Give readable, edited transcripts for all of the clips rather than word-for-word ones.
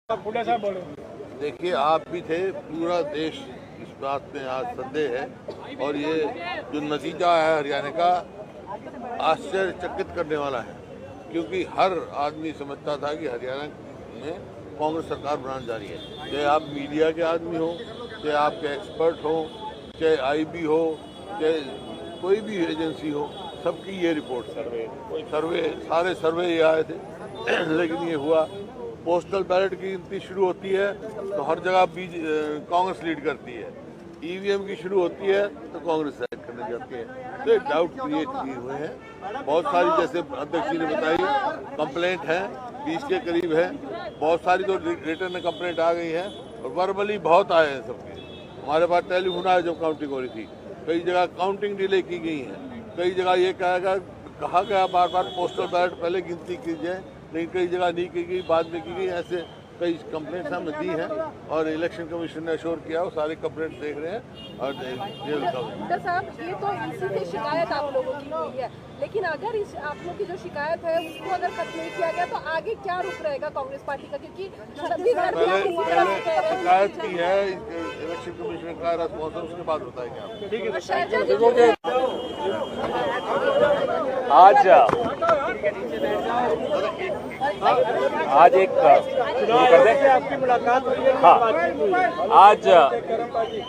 देखिए, आप भी थे, पूरा देश इस बात में आज संदेह है और ये जो नतीजा है हरियाणा का आश्चर्यचकित करने वाला है, क्योंकि हर आदमी समझता था कि हरियाणा में कांग्रेस सरकार बनाने जा रही है। चाहे आप मीडिया के आदमी हो, चाहे आपके एक्सपर्ट हो, चाहे आईबी हो, चाहे कोई भी एजेंसी हो, सबकी ये रिपोर्ट सारे सर्वे ये आए थे लेकिन ये हुआ। पोस्टल बैलेट की गिनती शुरू होती है तो हर जगह कांग्रेस लीड करती है, ईवीएम की शुरू होती है तो कांग्रेस सेलेक्ट करने जाती है। तो एक डाउट क्रिएट किए हुए हैं बहुत सारी, जैसे अध्यक्ष जी ने बताई कंप्लेंट है 20 के करीब है, बहुत सारी तो रिटर्न कंप्लेंट आ गई है और वर्बली बहुत आए हैं सबके। हमारे पास टेलीफोन आया जब काउंटिंग हो रही थी, कई जगह काउंटिंग डिले की गई है, कई जगह ये कहा गया बार बार पोस्टल बैलेट पहले गिनती की जाए, लेकिन कई जगह नहीं की गई, बाद में की गई। ऐसे कई कंप्लेंट्स हमने दी हैं और इलेक्शन कमीशन ने अश्योर किया वो सारे कंप्लेंट देख रहे हैं और जेल का। साहब, ये तो इसी से शिकायत आप लोगों की हुई है, लेकिन अगर इस आप लोग की जो शिकायत है उसको अगर खत्म नहीं किया गया तो आगे क्या रुख रहेगा कांग्रेस पार्टी का? क्योंकि शिकायत की है, इलेक्शन कमीशन का रेस्पॉन्स उसके बाद बताएंगे आप। आज एक कर दें आपकी मुलाकात हुई है। हाँ, आज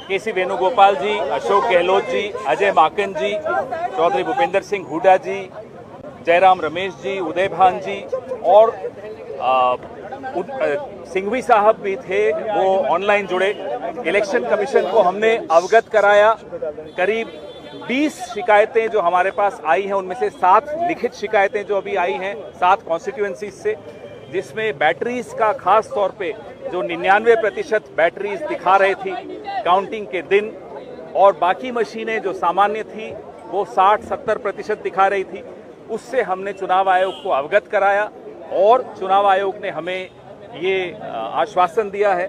केसी वेणुगोपाल जी, अशोक गहलोत जी, अजय माकन जी, चौधरी भूपेंद्र सिंह हुड्डा जी, जयराम रमेश जी, उदय भान जी और सिंघवी साहब भी थे, वो ऑनलाइन जुड़े। इलेक्शन कमीशन को हमने अवगत कराया। करीब 20 शिकायतें जो हमारे पास आई हैं, उनमें से 7 लिखित शिकायतें जो अभी आई हैं 7 कॉन्स्टिट्यूएंसीज से, जिसमें बैटरीज का खास तौर पे जो 99% बैटरीज दिखा रही थी काउंटिंग के दिन, और बाकी मशीनें जो सामान्य थी वो 60-70% दिखा रही थी। उससे हमने चुनाव आयोग को अवगत कराया और चुनाव आयोग ने हमें ये आश्वासन दिया है,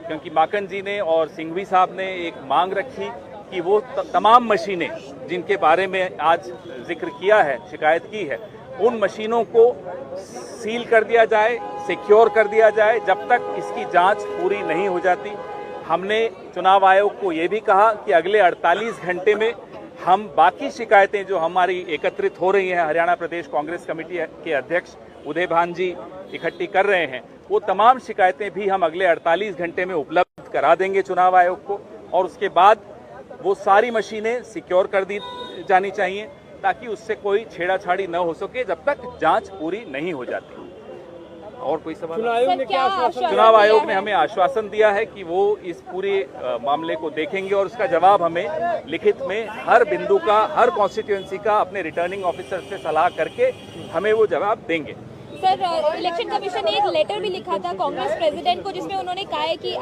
क्योंकि माकन जी ने और सिंघवी साहब ने एक मांग रखी कि वो तमाम मशीनें जिनके बारे में आज जिक्र किया है, शिकायत की है, उन मशीनों को सील कर दिया जाए, सिक्योर कर दिया जाए जब तक इसकी जांच पूरी नहीं हो जाती। हमने चुनाव आयोग को ये भी कहा कि अगले 48 घंटे में हम बाकी शिकायतें जो हमारी एकत्रित हो रही हैं, हरियाणा प्रदेश कांग्रेस कमेटी के अध्यक्ष उदय भान जी इकट्ठी कर रहे हैं, वो तमाम शिकायतें भी हम अगले 48 घंटे में उपलब्ध करा देंगे चुनाव आयोग को, और उसके बाद वो सारी मशीनें सिक्योर कर दी जानी चाहिए ताकि उससे कोई छेड़ाछाड़ी न हो सके जब तक जांच पूरी नहीं हो जाती। और कोई सवाल? चुनाव आयोग ने हमें आश्वासन दिया है कि वो इस पूरे मामले को देखेंगे और उसका जवाब हमें लिखित में हर बिंदु का, हर कॉन्स्टिट्यूएंसी का अपने रिटर्निंग ऑफिसर से सलाह करके हमें वो जवाब देंगे। सर, इलेक्शन कमीशन ने एक लेटर भी लिखा था कांग्रेस प्रेसिडेंट को, जिसमें उन्होंने कहा है कि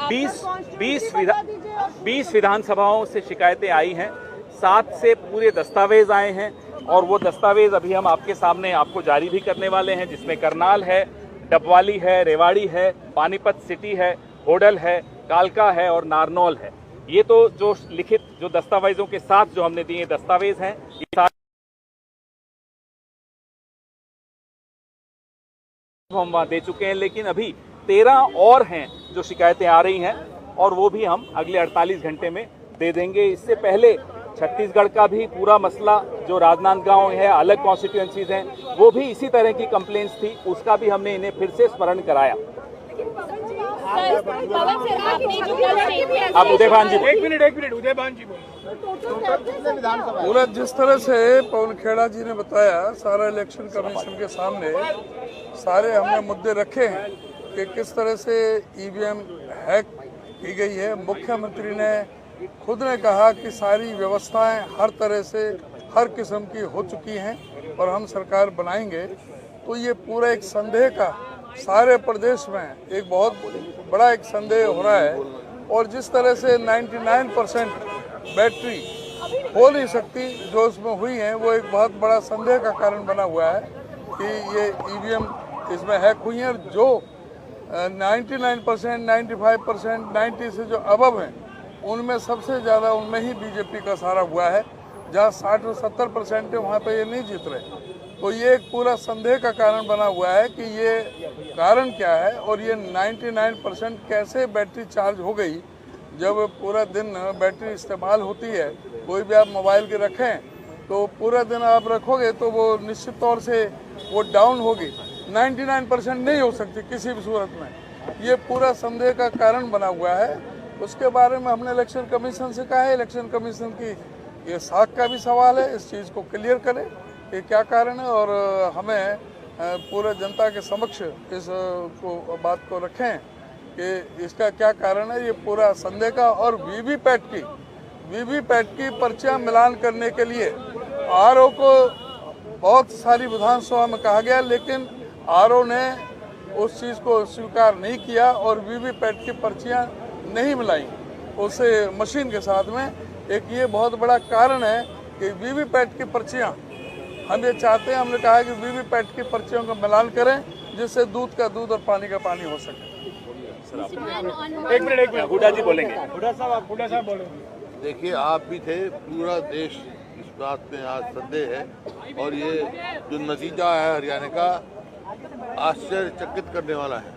20 विधानसभाओं से शिकायतें आई हैं, 7 से पूरे दस्तावेज आए हैं और वो दस्तावेज अभी हम आपके सामने आपको जारी भी करने वाले हैं, जिसमें करनाल है, डबवाली है, रेवाड़ी है, पानीपत सिटी है, होडल है, कालका है और नारनौल है। ये तो जो लिखित जो दस्तावेजों के साथ जो हमने दिए दस्तावेज हैं, ये हम वहां दे चुके हैं, लेकिन अभी 13 और हैं जो शिकायतें आ रही हैं और वो भी हम अगले 48 घंटे में दे देंगे। इससे पहले छत्तीसगढ़ का भी पूरा मसला जो राजनांदगांव है, अलग कॉन्स्टिट्यूएंसीज हैं, वो भी इसी तरह की कंप्लेंट्स थी, उसका भी हमने इन्हें फिर से स्मरण कराया। आप उदय भान जी, एक मिनट उदय भान जी पूरा जिस तरह से पवन खेड़ा जी ने बताया, सारा इलेक्शन कमीशन के सामने सारे हमने मुद्दे रखे हैं कि किस तरह से ईवीएम हैक की गई है। मुख्यमंत्री ने खुद ने कहा कि सारी व्यवस्थाएं हर तरह से हर किस्म की हो चुकी हैं और हम सरकार बनाएंगे। तो ये पूरा एक संदेह का सारे प्रदेश में एक बहुत बड़ा एक संदेह हो रहा है, और जिस तरह से 99% बैटरी हो नहीं सकती जो उसमें हुई है, वो एक बहुत बड़ा संदेह का कारण बना हुआ है कि ये ईवीएम इसमें हैक हुई है। और जो 99%, 95%, 90 से जो अबव हैं, उनमें सबसे ज़्यादा उनमें ही बीजेपी का सहारा हुआ है। जहाँ 60 और 70% है वहाँ पे ये नहीं जीत रहे। तो ये एक पूरा संदेह का कारण बना हुआ है कि ये कारण क्या है और ये 99% कैसे बैटरी चार्ज हो गई। जब पूरा दिन बैटरी इस्तेमाल होती है, कोई भी आप मोबाइल के रखें तो पूरा दिन आप रखोगे तो वो निश्चित तौर से वो डाउन होगी। 99% नहीं हो सकती किसी भी सूरत में। ये पूरा संदेह का कारण बना हुआ है। उसके बारे में हमने इलेक्शन कमीशन से कहा है, इलेक्शन कमीशन की ये साख का भी सवाल है, इस चीज़ को क्लियर करें कि क्या कारण है और हमें पूरे जनता के समक्ष इस बात को रखें कि इसका क्या कारण है। ये पूरा संदेह का और वीवीपैट की पर्चियां मिलान करने के लिए आरओ को बहुत सारी विधानसभा में कहा गया, लेकिन आरओ ने उस चीज़ को स्वीकार नहीं किया और वीवीपैट की पर्चियां नहीं मिलाई उस मशीन के साथ में। एक ये बहुत बड़ा कारण है कि वीवीपैट की पर्चियां हम ये चाहते हैं, हमने कहा है कि वीवीपैट की पर्चियों का मिलान करें जिससे दूध का दूध और पानी का पानी हो सके। एक मिनट हुड्डा जी बोलेंगे। हुड्डा साहब बोलेंगे। देखिए, आप भी थे, पूरा देश इस बात में आज संदेह है और ये जो नतीजा है हरियाणा का आश्चर्यचकित करने वाला है,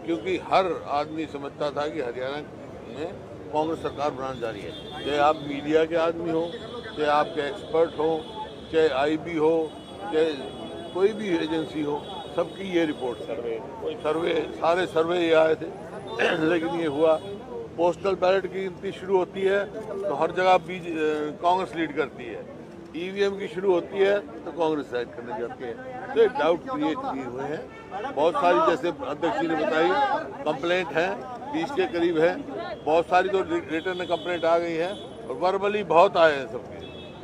क्योंकि हर आदमी समझता था कि हरियाणा में कांग्रेस सरकार बनाने जा रही है। चाहे आप मीडिया के आदमी हो, चाहे आपके एक्सपर्ट हो, चाहे आईबी हो, चाहे कोई भी एजेंसी हो, सबकी ये रिपोर्ट सारे सर्वे ये आए थे। लेकिन ये हुआ, पोस्टल बैलेट की गिनती शुरू होती है तो हर जगह कांग्रेस लीड करती है, ईवीएम की शुरू होती है तो कांग्रेस साइड करने जाती है। तो एक डाउट क्रिएट किए हुए हैं बहुत सारी, जैसे अध्यक्ष जी ने बताई कंप्लेंट है 20 के करीब है, बहुत सारी तो रिटर्न कंप्लेंट आ गई है और वर्बली बहुत आए हैं सबके।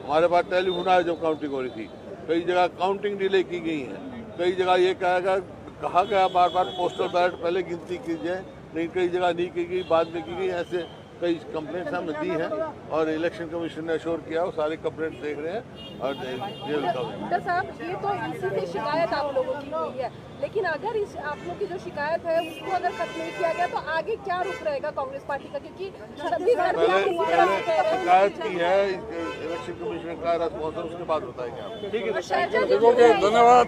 हमारे पास टेलीफोन आया जब काउंटिंग हो रही थी, कई जगह काउंटिंग डिले की गई है, कई जगह ये कहा गया बार बार पोस्टल बैलेट पहले गिनती की जाए, लेकिन कई जगह नहीं की गई, बाद में की गई। ऐसे कई कंप्लेंट्स हमने दी हैं और इलेक्शन कमीशन ने अश्योर किया वो सारे कंप्लेंट देख रहे हैं और डॉक्टर साहब, ये तो इसी से शिकायत आप लोगों की हुई है, लेकिन अगर इस आप लोग की जो शिकायत है उसको अगर खत्म नहीं किया गया तो आगे क्या रुख रहेगा कांग्रेस पार्टी का? क्योंकि शिकायत की है इलेक्शन कमीशन का रेस्पॉन्स, उसके बाद बताएंगे आप। ठीक है, धन्यवाद।